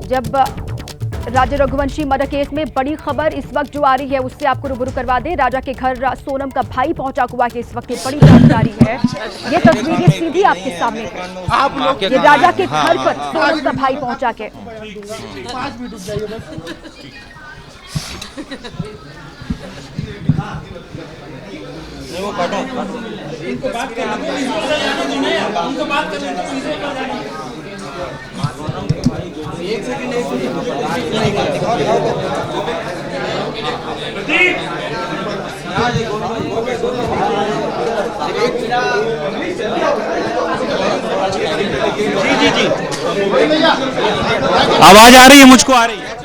जब राजा Raghuvanshi murder case में बड़ी खबर इस वक्त जो आ रही है उससे आपको रूबरू करवा दें। राजा के घर सोनम का भाई पहुंचा हुआ है, इस वक्त ये बड़ी जानकारी है। ये तस्वीरें सीधी आपके सामने है, आप लोग ये राजा के घर पर सोनम का भाई पहुंचा के। जी आवाज आ रही है, मुझको आ रही है।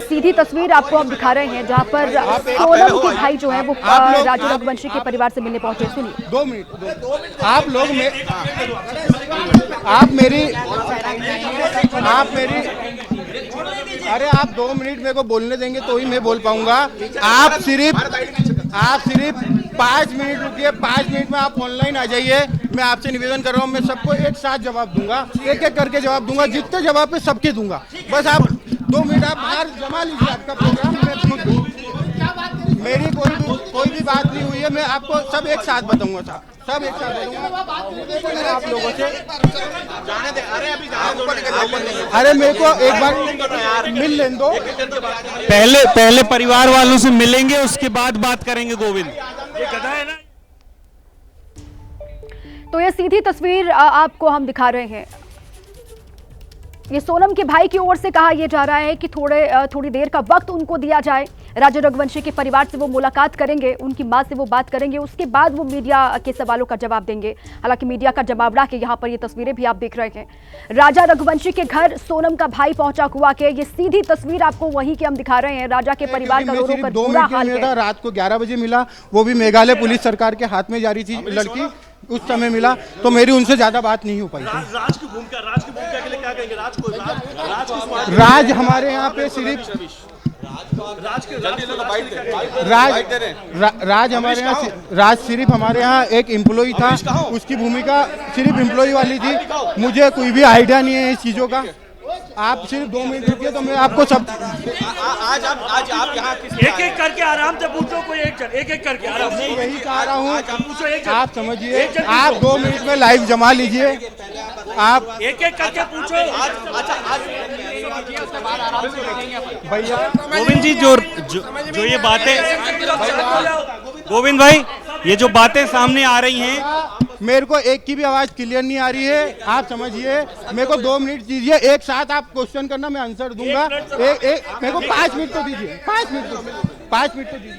सीधी तस्वीर आपको हम दिखा रहे हैं जहां पर सोनम के भाई जो है वो राजा रघुवंशी के परिवार से मिलने पहुंचे। सुनिए। 2 मिनट आप लोग आप मेरी अरे आप 2 मिनट मेरे को बोलने देंगे तो ही मैं बोल पाऊंगा। आप सिर्फ 5 मिनट रुकिए, 5 मिनट में आप ऑनलाइन आ जाइए। मैं आपसे निवेदन कर रहा हूँ, मैं सबको एक साथ जवाब दूंगा, एक एक करके जवाब दूंगा, जितने जवाब पे सबके दूंगा। बस आप 2 मिनट आप बाहर जमा लीजिए आपका प्रोग्राम। मेरी कोई भी बात नहीं हुई है, मैं आपको सब एक साथ बताऊंगा साहब, सब एक साथ बताऊंगा आप लोगों से। अरे मेरे को एक बार मिल लेने दो। पहले परिवार वालों से मिलेंगे, उसके बाद बात करेंगे। गोविंद ये गधा है ना। तो ये सीधी तस्वीर आपको हम दिखा रहे हैं। ये सोनम के भाई की ओर से कहा यह जा रहा है कि थोड़ी देर का वक्त उनको दिया जाए। राजा रघुवंशी के परिवार से वो मुलाकात करेंगे, उनकी मां से वो बात करेंगे, उसके बाद वो मीडिया के सवालों का जवाब देंगे। हालांकि मीडिया का जवाब के यहाँ पर ये तस्वीरें भी आप देख रहे हैं। राजा रघुवंशी के घर सोनम का भाई पहुंचा हुआ के ये सीधी तस्वीर आपको वहीं की हम दिखा रहे हैं। राजा के परिवार का रो रो कर बुरा हाल है। रात को 11 बजे मिला, वो भी मेघालय पुलिस सरकार के हाथ में जा रही थी लड़की, उस समय मिला, तो मेरी उनसे ज्यादा बात नहीं हो पाई थी। राज की भूमिका के लिए क्या कहेंगे? राज हमारे यहाँ पे सिर्फ राज सिर्फ हमारे यहाँ एक एम्प्लॉय था, उसकी भूमिका सिर्फ एम्प्लॉय वाली थी। मुझे कोई भी आइडिया नहीं है इस चीजों का। आप सिर्फ 2 मिनट रुकिए तो मैं आपको सब आज आप यहाँ एक एक करके आराम से पूछो। कोई एक एक करके आराम से यही कह रहा हूँ। आप समझिए, आप 2 मिनट में लाइव जमा लीजिए। आप एक एक करके पूछो। भैया गोविंद जी, जो ये बातें, गोविंद भाई, ये जो बातें सामने आ रही हैं, मेरे को एक की भी आवाज क्लियर नहीं आ रही है। आप समझिए, मेरे को 2 मिनट दीजिए, एक साथ आप क्वेश्चन करना, मैं आंसर दूंगा। मेरे को 5 मिनट तो दीजिए, 5 मिनट तो दीजिए।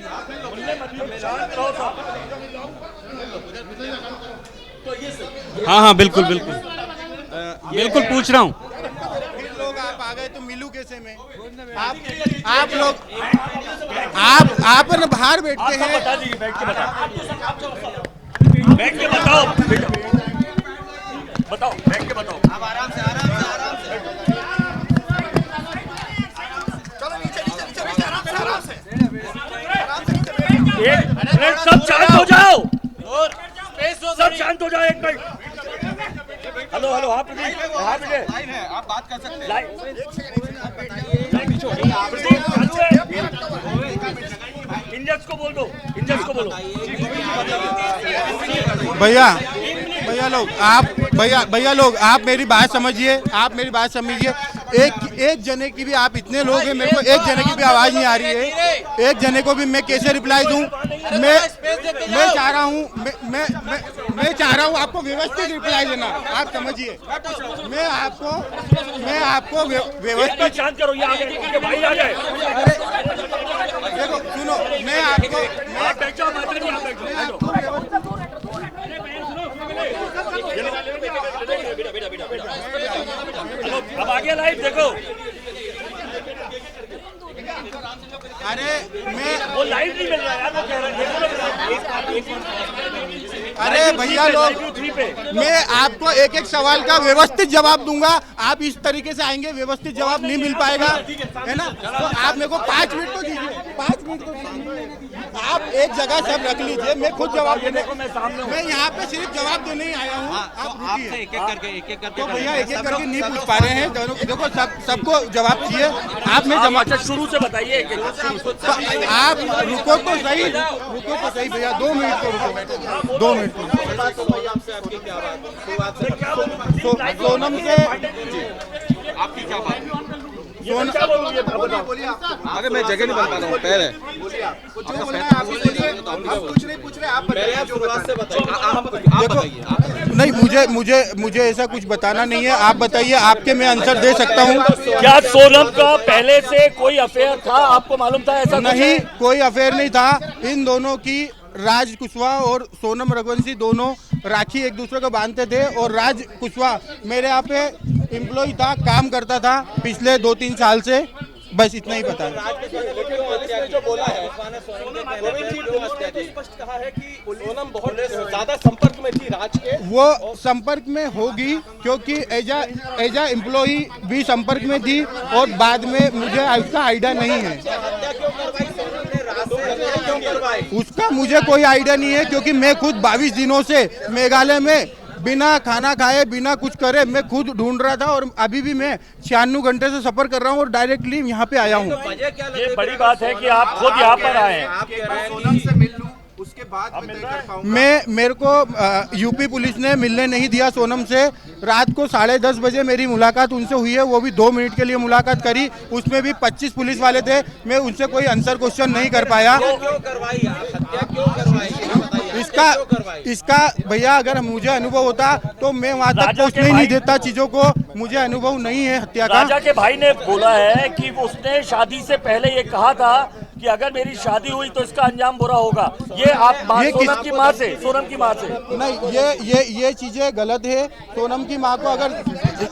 हाँ बिल्कुल पूछ रहा हूँ। लोग आप आ गए तो मिलूं कैसे मैं? आप लोग आप न बाहर बैठते हैं। बैठ के बताओ, बैठ के बताओ। आप आराम से चलो नीचे आराम से। एक मिनट, सब शांत हो जाओ, सब शांत हो जाओ। एक मिनट। हेलो आप बात कर सकते हैं। इंजस को बोलो। भैया लोग आप मेरी बात समझिए, एक जने की भी, आप इतने लोग हैं, मेरे को एक जने की भी आवाज नहीं आ रही है। एक जने को भी मैं कैसे रिप्लाई दूं? मैं चाह रहा हूं आपको व्यवस्थित रिप्लाई देना। आप समझिए, मैं आपको व्यवस्थित। शांत करो, ये भाई आ जाए। देखो सुनो, मैं आपको अब आगे लाइव देखो। अरे मैं वो लाइव नहीं मिल रहा है यार, वो कह रहा है। अरे भैया लोग, मैं आपको एक एक सवाल का व्यवस्थित जवाब दूंगा। आप इस तरीके से आएंगे, व्यवस्थित जवाब नहीं मिल पाएगा, है ना। तो आप मेरे को 5 मिनट तो दीजिए, 5 मिनट तो दीजिए। आप एक जगह सब रख लीजिए, मैं खुद जवाब देने को मैं यहाँ पे सिर्फ जवाब देने ही आया हूँ। आप रुकिए, एक एक करके तो भैया एक एक करके नहीं पूछ पा रहे हैं। देखो सबको जवाब चाहिए। आप में जमा शुरू से बताइए। आप रुको तो सही भैया, 2 मिनट तो रुको, 2 मिनट तो। सोनम से आपकी क्या बात है? अरे मैं जगह नहीं बता रहा हूँ, पैर है। कुछ नहीं पूछ रहे, आप देखो नहीं, मुझे ऐसा कुछ बताना नहीं है। आप बताइए, आपके मैं आंसर दे सकता हूँ। क्या सोनम का पहले से कोई अफेयर था? आपको मालूम था ऐसा? नहीं, कोई अफेयर नहीं था। इन दोनों की, राज कुशवाहा और सोनम रघुवंशी दोनों राखी एक दूसरे को बांधते थे। और राज कुशवाहा मेरे यहाँ पे एम्प्लॉय था, काम करता था पिछले 2-3 साल से। बस इतना ही पता है। जो बोला है गोविंद जी, स्पष्ट कहा है कि सोनम बहुत ज्यादा संपर्क में थी राज के। वो संपर्क में होगी क्योंकि एजा एम्प्लॉई भी संपर्क में थी, और बाद में मुझे उसका आइडिया नहीं है। उसका मुझे कोई आइडिया नहीं है, क्योंकि मैं खुद 22 दिनों से मेघालय में बिना खाना खाए, बिना कुछ करे मैं खुद ढूंढ रहा था। और अभी भी मैं 96 घंटे से सफर कर रहा हूँ और डायरेक्टली यहाँ पे आया हूँ। ये बड़ी बात है कि आप खुद यहाँ पर आए हैं। सोनम से मिल लूं, उसके बाद मैं तय कर पाऊंगा। मेरे को यूपी पुलिस ने मिलने नहीं दिया सोनम से। रात को 10:30 बजे मेरी मुलाकात उनसे हुई है, वो भी 2 मिनट के लिए मुलाकात करी। उसमें भी 25 पुलिस वाले थे। मैं उनसे कोई आंसर क्वेश्चन नहीं कर पाया। क्यों करवाई आप? हत्या क्यों करवाई? इसका भैया अगर मुझे अनुभव होता तो मैं वहाँ तक पहुँचने नहीं देता चीजों को। मुझे अनुभव नहीं है हत्या का। राजा के भाई ने बोला है कि उसने शादी से पहले ये कहा था कि अगर मेरी शादी हुई तो इसका अंजाम बुरा होगा। ये आप सोनम की माँ से, सोनम की माँ से नहीं, ये चीजें गलत है। सोनम की माँ को अगर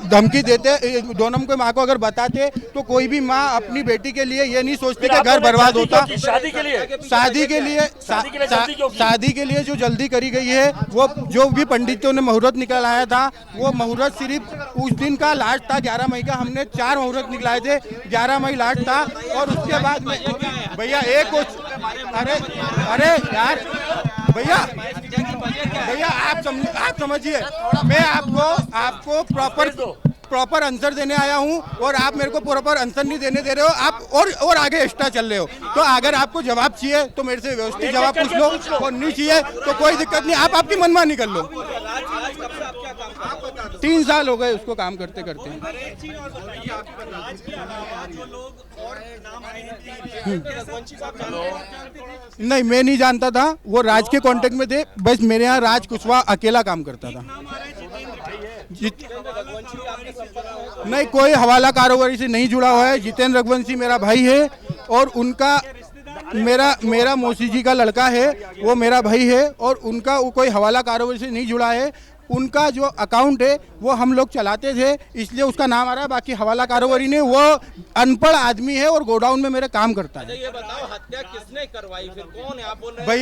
धमकी देते, सोनम की माँ को अगर बताते, तो कोई भी माँ अपनी बेटी के लिए ये नहीं सोचती कि घर बर्बाद होता। शादी के लिए जो जल्दी करी गई है, वो जो भी पंडितों ने मुहूर्त निकलाया था, वो मुहूर्त सिर्फ उस दिन का लास्ट था, 11 मई का। हमने 4 मुहूर्त निकलाए थे, 11 मई लास्ट था। और उसके बाद में भैया एक कुछ, अरे यार भैया आप समझिए, मैं आपको प्रॉपर आंसर देने आया हूं, और आप मेरे को प्रॉपर आंसर नहीं देने दे रहे हो। आप और आगे एक्स्ट्रा चल रहे हो। तो अगर आपको जवाब चाहिए तो मेरे से व्यवस्थित जवाब पूछ लो, और नहीं चाहिए तो कोई दिक्कत नहीं, आप आपकी मनमानी कर लो। 3 साल हो गए उसको काम करते करते। नहीं, मैं नहीं जानता था, वो राज के कांटेक्ट में थे। बस मेरे यहाँ राज कुशवाहा अकेला काम करता था। नहीं, कोई हवाला कारोबारी से नहीं जुड़ा हुआ है। जितेंद्र रघुवंशी मेरा भाई है, और उनका मेरा मौसी जी का लड़का है, वो मेरा भाई है। और उनका वो कोई हवाला कारोबारी से नहीं जुड़ा है। उनका जो अकाउंट है वो हम लोग चलाते थे, इसलिए उसका नाम आ रहा है। बाकी हवाला कारोबारी ने, वो अनपढ़ आदमी है और गोडाउन में मेरे काम करता है। ये बताओ, हत्या किसने करवाई? फिर कौन है? आप बोल रहे हैं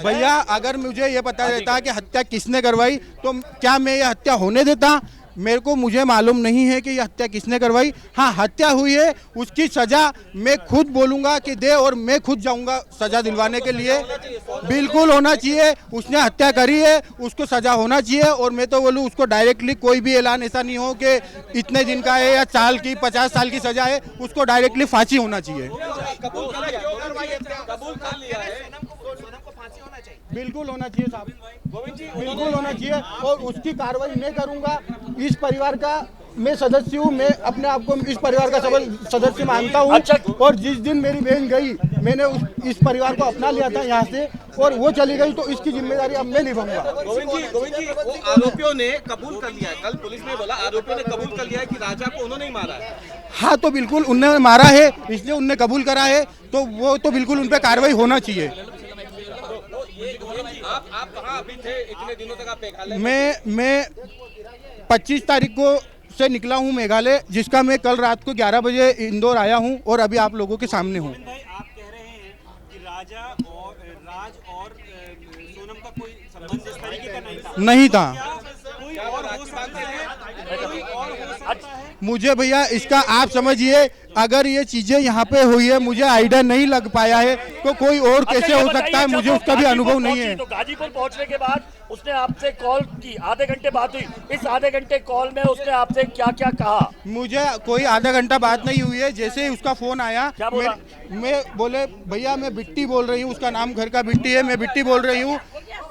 भैया अगर मुझे ये पता रहता कि हत्या किसने करवाई, तो क्या मैं ये हत्या होने देता? मुझे मालूम नहीं है कि यह हत्या किसने करवाई। हाँ, हत्या हुई है, उसकी सजा मैं खुद बोलूंगा कि दे, और मैं खुद जाऊंगा सजा दिलवाने के लिए। बिल्कुल होना चाहिए। उसने हत्या करी है, उसको सजा होना चाहिए। और मैं तो बोलूँ, उसको डायरेक्टली कोई भी ऐलान ऐसा नहीं हो कि इतने दिन का है या साल की 50 साल की सजा है, उसको डायरेक्टली फांसी होना चाहिए। बिल्कुल होना चाहिए साहब, बिल्कुल होना चाहिए। और उसकी कार्रवाई मैं करूंगा। इस परिवार का मैं सदस्य हूँ, मैं अपने आप को इस परिवार का सदस्य मानता हूँ। अच्छा। और जिस दिन मेरी बहन गई, मैंने इस परिवार को अपना लिया था यहाँ से, और वो चली गई, तो इसकी जिम्मेदारी अब मैं निभाऊंगा। गोविंद जी, वो आरोपियों ने कबूल कर लिया है। कल पुलिस ने बोला, आरोपियों ने कबूल कर लिया है कि राजा को उन्होंने ही मारा है। हाँ, तो बिल्कुल उनने मारा है, इसलिए उनने कबूल करा है, तो वो तो बिल्कुल उन पर कार्रवाई होना चाहिए। आप कहाँ अभी थे इतने दिनों तक? आप मेघालय? मैं 25 तारीख को से निकला हूँ मेघालय, जिसका मैं कल रात को 11 बजे इंदौर आया हूँ, और अभी आप लोगों के सामने हूँ। आप कह रहे हैं कि राज नहीं था। मुझे भैया इसका आप समझिए, अगर ये चीजें यहाँ पे हुई है, मुझे आइडिया नहीं लग पाया है तो कोई और कैसे हो सकता है, मुझे उसका भी अनुभव नहीं है। तो गाजीपुर पहुंचने के बाद उसने आपसे कॉल की, आधे घंटे बात हुई। इस आधे घंटे कॉल में उसने आपसे क्या क्या कहा? मुझे कोई आधा घंटा बात नहीं हुई है। जैसे ही उसका फोन आया, क्या बोला? मैं बोले भैया मैं बिट्टी बोल रही हूँ, उसका नाम घर का बिट्टी है, मैं बिट्टी बोल रही हूँ।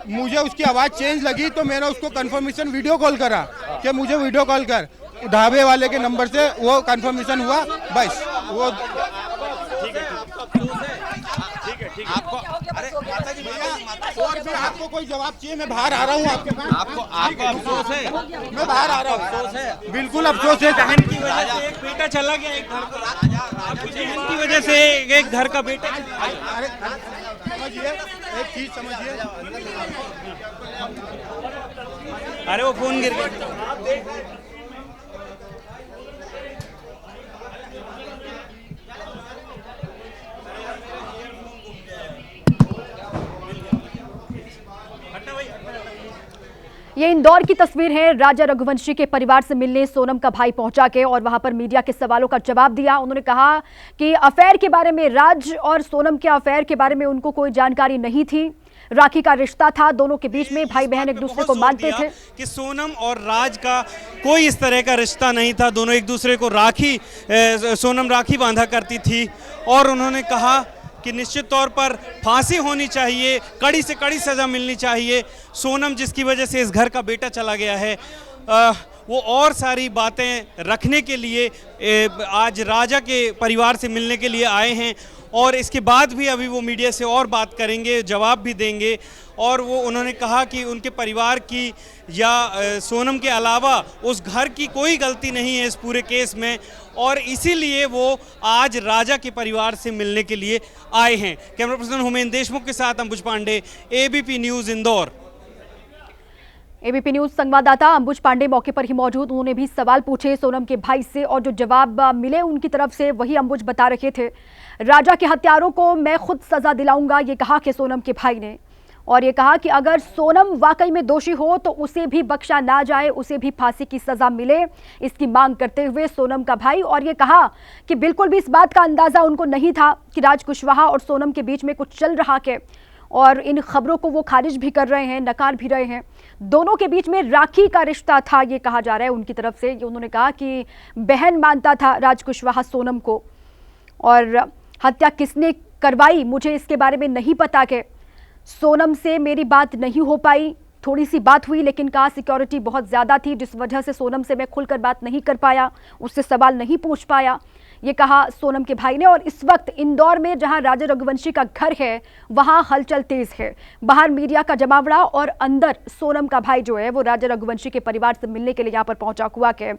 मुझे उसकी आवाज़ चेंज लगी तो मैंने उसको कंफर्मेशन वीडियो कॉल करा कि मुझे वीडियो कॉल कर। ढाबे वाले के नंबर से वो कंफर्मेशन हुआ, बस वो आपको अरे माता जी भैया, और भी आपको कोई जवाब चाहिए? मैं बाहर आ रहा हूँ आपके पास। आपको अफसोस है? मैं बाहर आ रहा हूँ। अफसोस है? बिल्कुल अफसोस है। बहन की वजह से एक बेटा चला गया, एक घर का बहन की वजह से एक घर का बेटा। अरे समझिए, एक चीज समझिए, अरे वो फोन गिर गया। ये इंदौर की तस्वीर है। राजा रघुवंशी के परिवार से मिलने सोनम का भाई पहुंचा के और वहां पर मीडिया के सवालों का जवाब दिया। उन्होंने कहा कि अफेयर के बारे में, राज और सोनम के अफेयर के बारे में उनको कोई जानकारी नहीं थी। राखी का रिश्ता था दोनों के बीच में, भाई बहन एक दूसरे को मानते थे कि सोनम और राज का कोई इस तरह का रिश्ता नहीं था। दोनों एक दूसरे को सोनम राखी बांधा करती थी और उन्होंने कहा कि निश्चित तौर पर फांसी होनी चाहिए, कड़ी से कड़ी सज़ा मिलनी चाहिए। सोनम जिसकी वजह से इस घर का बेटा चला गया है, वो और सारी बातें रखने के लिए आज राजा के परिवार से मिलने के लिए आए हैं और इसके बाद भी अभी वो मीडिया से और बात करेंगे, जवाब भी देंगे। और वो उन्होंने कहा कि उनके परिवार की या सोनम के अलावा उस घर की कोई गलती नहीं है इस पूरे केस में और इसीलिए वो आज राजा के परिवार से मिलने के लिए आए हैं। कैमरा पर्सन हुमैन देशमुख के साथ Ambuj Pandey, ABP news Indore. ABP news संवाददाता अंबुज पांडे मौके पर ही मौजूद। उन्होंने भी सवाल पूछे सोनम के भाई से और जो जवाब मिले उनकी तरफ से वही अंबुज बता रहे थे। राजा के हत्यारों को मैं खुद सजा दिलाऊंगा, ये कहा कि सोनम के भाई ने, और ये कहा कि अगर सोनम वाकई में दोषी हो तो उसे भी बख्शा ना जाए, उसे भी फांसी की सजा मिले, इसकी मांग करते हुए सोनम का भाई। और ये कहा कि बिल्कुल भी इस बात का अंदाजा उनको नहीं था कि राज कुशवाहा और सोनम के बीच में कुछ चल रहा है और इन खबरों को वो खारिज भी कर रहे हैं, नकार भी रहे हैं। दोनों के बीच में राखी का रिश्ता था, ये कहा जा रहा है उनकी तरफ से। ये उन्होंने कहा कि बहन मानता था राज कुशवाहा सोनम को, और हत्या किसने करवाई मुझे इसके बारे में नहीं पता। कि सोनम से मेरी बात नहीं हो पाई, थोड़ी सी बात हुई, लेकिन कहा सिक्योरिटी बहुत ज़्यादा थी जिस वजह से सोनम से मैं खुलकर बात नहीं कर पाया, उससे सवाल नहीं पूछ पाया, ये कहा सोनम के भाई ने। और इस वक्त इंदौर में जहां राजा रघुवंशी का घर है वहां हलचल तेज है। बाहर मीडिया का जमावड़ा और अंदर सोनम का भाई जो है वो राजा रघुवंशी के परिवार से मिलने के लिए यहाँ पर पहुंचा हुआ है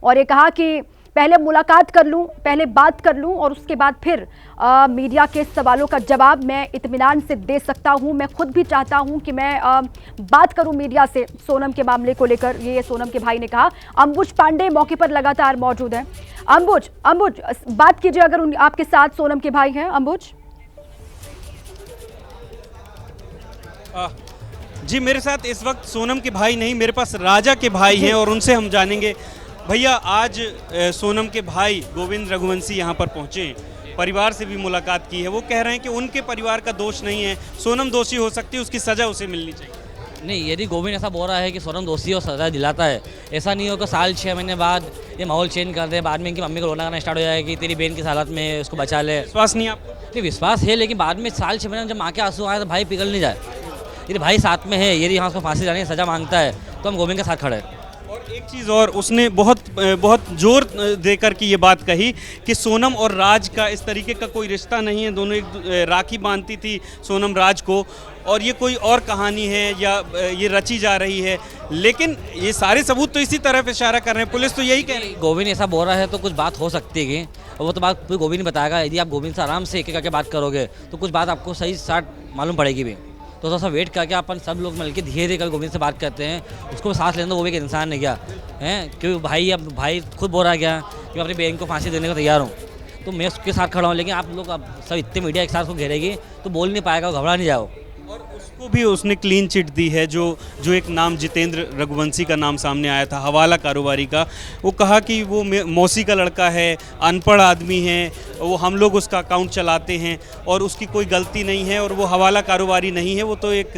और ये कहा कि पहले मुलाकात कर लूं, पहले बात कर लूं और उसके बाद फिर मीडिया के सवालों का जवाब मैं इत्मीनान से दे सकता हूं। मैं खुद भी चाहता हूं कि मैं बात करूं मीडिया से सोनम के मामले को लेकर, ये सोनम के भाई ने कहा। अंबुज पांडे मौके पर लगातार मौजूद हैं। अंबुज बात कीजिए, अगर आपके साथ सोनम के भाई हैं। अंबुज जी, मेरे साथ इस वक्त सोनम के भाई नहीं, मेरे पास राजा के भाई हैं और उनसे हम जानेंगे। भैया, आज सोनम के भाई गोविंद रघुवंशी यहाँ पर पहुँचे हैं, परिवार से भी मुलाकात की है। वो कह रहे हैं कि उनके परिवार का दोष नहीं है, सोनम दोषी हो सकती है, उसकी सज़ा उसे मिलनी चाहिए। नहीं, यदि गोविंद ऐसा बोल रहा है कि सोनम दोषी और सज़ा दिलाता है, ऐसा नहीं हो कि साल 6 महीने बाद ये माहौल चेंज कर दे, बाद में इनकी मम्मी को रोना करना स्टार्ट हो जाए कि तेरी बहन की हालत में उसको बचा ले। विश्वास नहीं आपको? नहीं, विश्वास है, लेकिन बाद में साल 6 महीने जब माँ के आंसू आए तो भाई पिघल नहीं जाए। यदि भाई साथ में है, यदि यहाँ उसको फांसी जाने की सज़ा मांगता है तो हम गोविंद के साथ खड़े हैं। और एक चीज़ और, उसने बहुत जोर देकर की ये बात कही कि सोनम और राज का इस तरीके का कोई रिश्ता नहीं है, दोनों एक राखी बांधती थी सोनम राज को, और ये कोई और कहानी है या ये रची जा रही है। लेकिन ये सारे सबूत तो इसी तरफ इशारा कर रहे हैं, पुलिस तो यही कह रही है। गोविंद ऐसा बोल रहा है तो कुछ बात हो सकती है, और वो तो बात कोई गोविंद बताएगा। यदि आप गोविंद से आराम से एक करके बात करोगे तो कुछ बात आपको सही साथ मालूम पड़ेगी भी। तो थोड़ा सा वेट करके अपन सब लोग मिलकर धीरे धीरे गोविंद से बात करते हैं, उसको सांस लेने दो, वो भी एक इंसान है क्या है। क्योंकि भाई खुद बोल रहा क्या कि मैं अपनी बहन को फांसी देने को तैयार हूँ, तो मैं उसके साथ खड़ा हूँ। लेकिन आप लोग अब सब इतने मीडिया एक साथ को घेरेगी तो बोल नहीं पाएगा, घबरा नहीं जाओ। और उसको को भी उसने क्लीन चिट दी है। जो एक नाम जितेंद्र रघुवंशी का नाम सामने आया था हवाला कारोबारी का, वो कहा कि वो मौसी का लड़का है, अनपढ़ आदमी है, वो हम लोग उसका अकाउंट चलाते हैं और उसकी कोई गलती नहीं है और वो हवाला कारोबारी नहीं है, वो तो एक